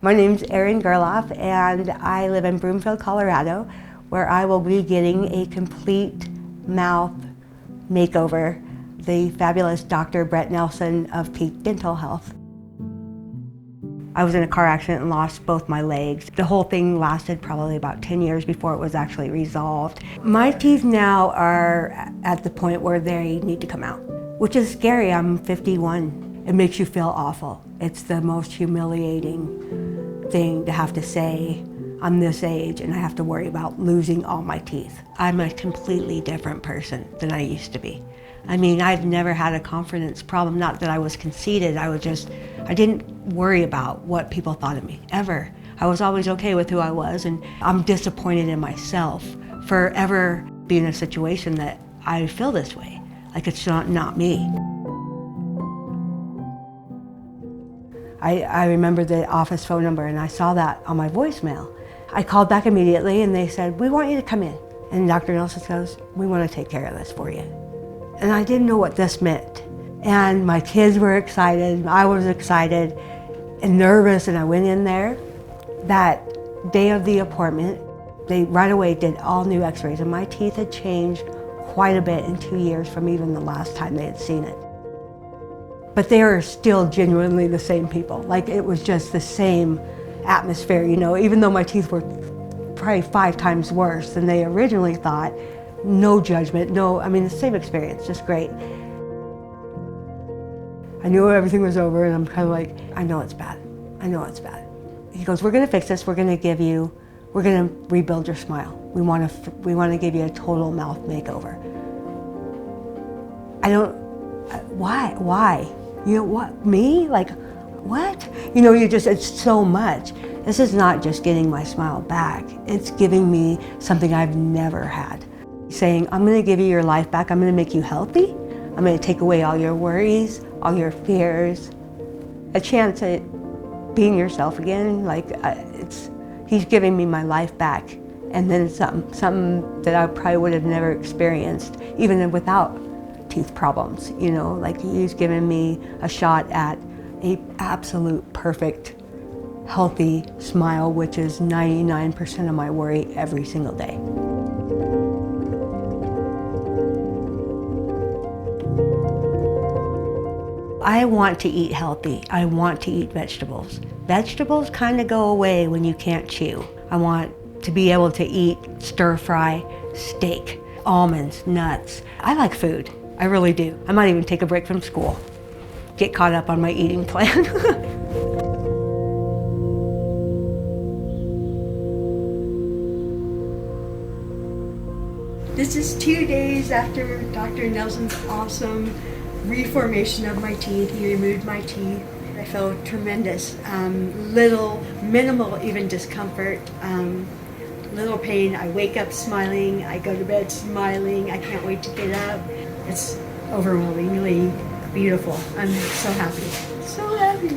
My name's Erin Gerloff, and I live in Broomfield, Colorado, where I will be getting a complete mouth makeover. The fabulous Dr. Brett Nelson of Peak Dental Health. I was in a car accident and lost both my legs. The whole thing lasted probably about 10 years before it was actually resolved. My teeth now are at the point where they need to come out, which is scary. I'm 51. It makes you feel awful. It's the most humiliating thing to have to say, I'm this age and I have to worry about losing all my teeth. I'm a completely different person than I used to be. I mean, I've never had a confidence problem, not that I was conceited, I didn't worry about what people thought of me, ever. I was always okay with who I was, and I'm disappointed in myself for ever being in a situation that I feel this way, like it's not me. I remember the office phone number and I saw that on my voicemail. I called back immediately and they said, we want you to come in. And Dr. Nelson goes, we want to take care of this for you. And I didn't know what this meant. And my kids were excited, I was excited and nervous, and I went in there. That day of the appointment, they right away did all new x-rays, and my teeth had changed quite a bit in 2 years from even the last time they had seen it. But they are still genuinely the same people. Like, it was just the same atmosphere, you know, even though my teeth were probably 5 times worse than they originally thought. No judgment, the same experience, just great. I knew everything was over, and I'm kind of like, I know it's bad. I know it's bad. He goes, we're gonna fix this. We're gonna rebuild your smile. We want to give you a total mouth makeover. Why? You know what, me? Like, what? You know, it's so much. This is not just getting my smile back. It's giving me something I've never had. Saying, I'm gonna give you your life back. I'm gonna make you healthy. I'm gonna take away all your worries, all your fears. A chance at being yourself again. He's giving me my life back. And then something that I probably would have never experienced, even without teeth problems, you know, like he's given me a shot at a absolute perfect, healthy smile, which is 99% of my worry every single day. I want to eat healthy. I want to eat vegetables. Vegetables kind of go away when you can't chew. I want to be able to eat stir-fry steak, almonds, nuts. I like food. I really do. I might even take a break from school, get caught up on my eating plan. This is 2 days after Dr. Nelson's awesome reformation of my teeth. He removed my teeth. I felt tremendous, minimal even discomfort, little pain. I wake up smiling, I go to bed smiling, I can't wait to get up. It's overwhelmingly beautiful. I'm so happy, so happy.